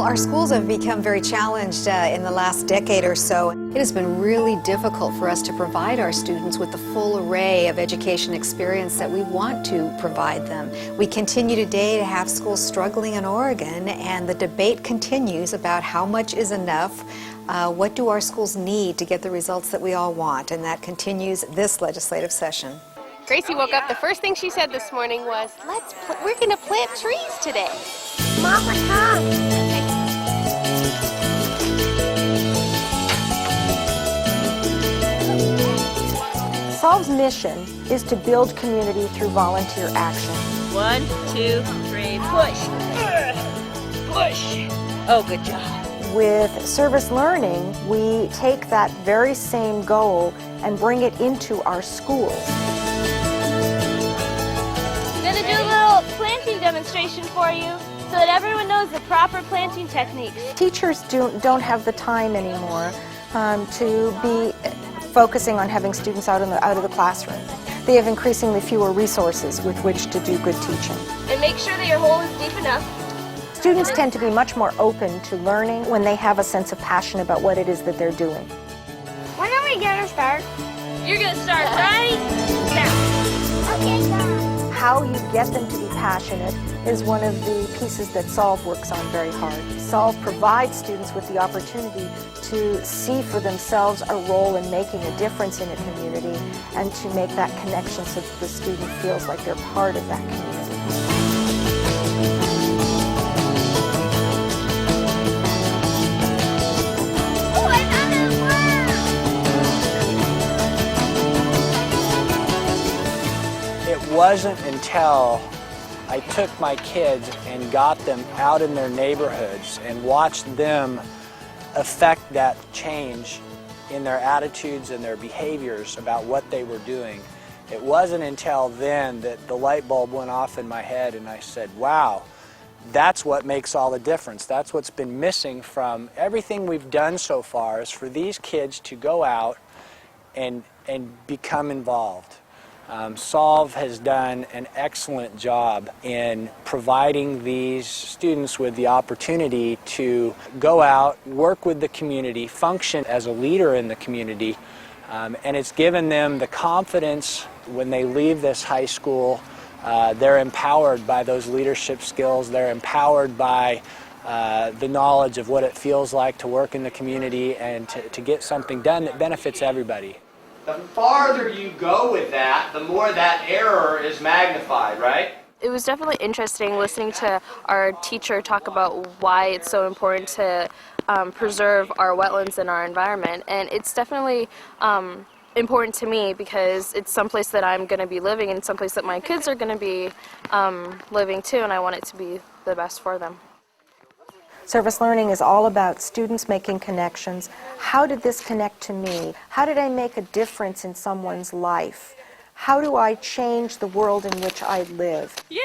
our schools have become very challenged in the last decade or so. It has been really difficult for us to provide our students with the full array of education experience that we want to provide them. We continue today to have schools struggling in Oregon, and the debate continues about how much is enough. What do our schools need to get the results that we all want? And that continues this legislative session. Gracie woke up, the first thing she said this morning was, we're going to plant trees today. Mama, come. SOLV's mission is to build community through volunteer action. 1, 2, 3, push. Push. Oh, good job. With service learning, we take that very same goal and bring it into our schools. I'm going to do a little planting demonstration for you so that everyone knows the proper planting techniques. Teachers don't have the time anymore to be focusing on having students out of the classroom. They have increasingly fewer resources with which to do good teaching. And make sure that your hole is deep enough. Students tend to be much more open to learning when they have a sense of passion about what it is that they're doing. When are we going to start? You're going to start right now. Okay, go. How you get them to be passionate is one of the pieces that SOLV works on very hard. SOLV provides students with the opportunity to see for themselves a role in making a difference in a community and to make that connection so that the student feels like they're part of that community. It wasn't until I took my kids and got them out in their neighborhoods and watched them affect that change in their attitudes and their behaviors about what they were doing. It wasn't until then that the light bulb went off in my head and I said, wow, that's what makes all the difference. That's what's been missing from everything we've done so far, is for these kids to go out and become involved. SOLV has done an excellent job in providing these students with the opportunity to go out, work with the community, function as a leader in the community, and it's given them the confidence when they leave this high school. They're empowered by those leadership skills. They're empowered by the knowledge of what it feels like to work in the community and to get something done that benefits everybody. The farther you go with that, the more that error is magnified, right? It was definitely interesting listening to our teacher talk about why it's so important to preserve our wetlands and our environment. And it's definitely important to me because it's someplace that I'm going to be living and someplace that my kids are going to be living too, and I want it to be the best for them. Service learning is all about students making connections. How did this connect to me? How did I make a difference in someone's life? How do I change the world in which I live? Yay!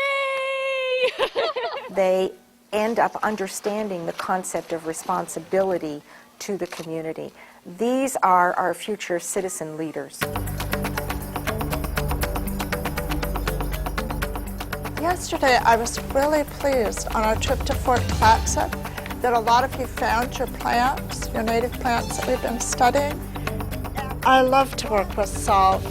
They end up understanding the concept of responsibility to the community. These are our future citizen leaders. Yesterday, I was really pleased on our trip to Fort Clatsop that a lot of you found your plants, your native plants that we've been studying. I love to work with SOLV,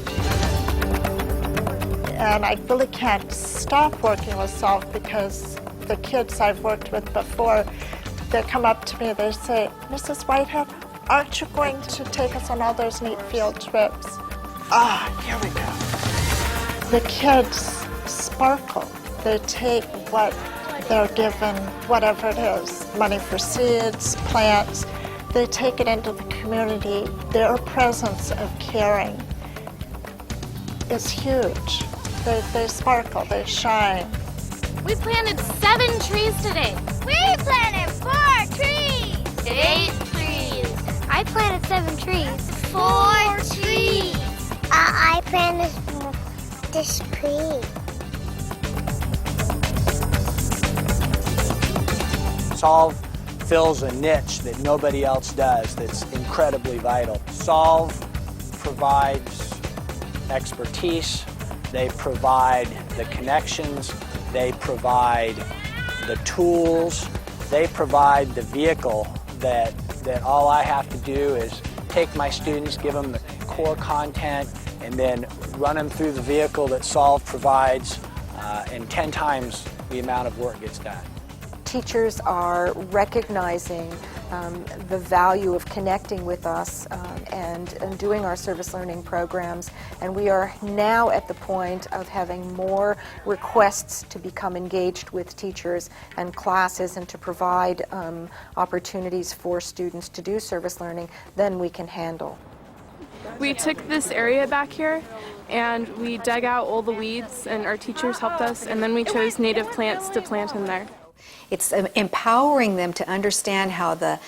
and I really can't stop working with SOLV because the kids I've worked with before, they come up to me, they say, Mrs. Whitehead, aren't you going to take us on all those neat field trips? Here we go. The kids sparkle. They take what they're given, whatever it is, money for seeds, plants, they take it into the community. Their presence of caring is huge. They sparkle, they shine. We planted 7 trees today. We planted 4 trees. 8 trees. I planted 7 trees. 4 trees. I planted this tree. SOLV fills a niche that nobody else does that's incredibly vital. SOLV provides expertise, they provide the connections, they provide the tools They provide the vehicle that all I have to do is take my students, give them the core content, and then run them through the vehicle that SOLV provides, and 10 times the amount of work gets done. Teachers are recognizing the value of connecting with us and doing our service learning programs, and we are now at the point of having more requests to become engaged with teachers and classes and to provide opportunities for students to do service learning than we can handle. We took this area back here and we dug out all the weeds, and our teachers helped us, and then we chose native plants to plant in there. It's empowering them to understand how the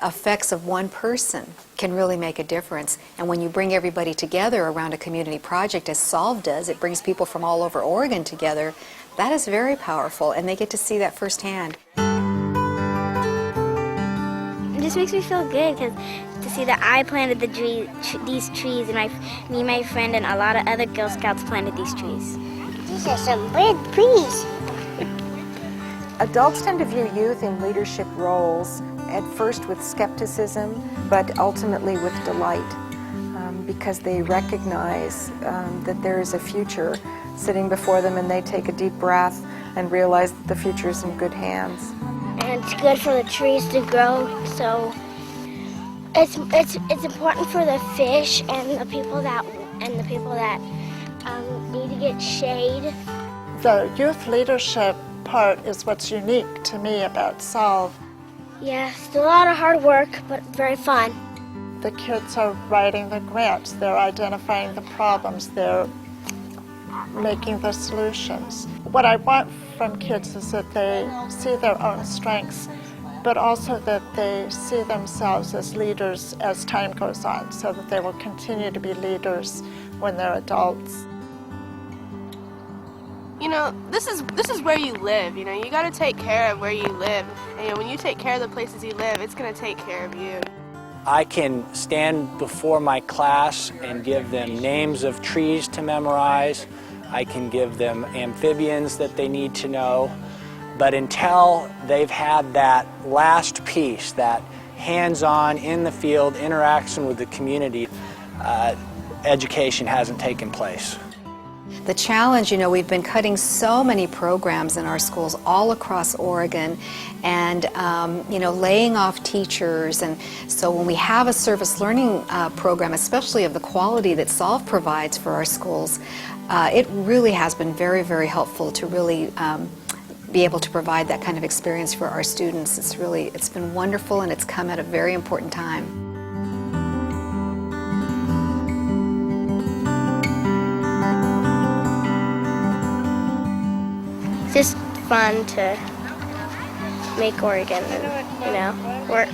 effects of one person can really make a difference. And when you bring everybody together around a community project, as SOLV does, it brings people from all over Oregon together. That is very powerful, and they get to see that firsthand. It just makes me feel good because to see that I planted these trees, and me, my friend, and a lot of other Girl Scouts planted these trees. These are some big trees. Adults tend to view youth in leadership roles, at first with skepticism, but ultimately with delight, because they recognize that there is a future sitting before them, and they take a deep breath and realize that the future is in good hands. And it's good for the trees to grow, so it's important for the fish and the people that need to get shade. The youth leadership part is what's unique to me about SOLV. Yeah, still a lot of hard work, but very fun. The kids are writing the grants, they're identifying the problems, they're making the solutions. What I want from kids is that they see their own strengths, but also that they see themselves as leaders as time goes on, so that they will continue to be leaders when they're adults. You know, this is where you live. You know, you got to take care of where you live. And, you know, when you take care of the places you live, it's going to take care of you. I can stand before my class and give them names of trees to memorize. I can give them amphibians that they need to know. But until they've had that last piece, that hands-on, in the field interaction with the community, education hasn't taken place. The challenge, you know, we've been cutting so many programs in our schools all across Oregon, and you know, laying off teachers. And so when we have a service learning program, especially of the quality that SOLV provides for our schools, it really has been very, very helpful to really be able to provide that kind of experience for our students. It's been wonderful, and it's come at a very important time. It's just fun to make Oregon and, you know, work.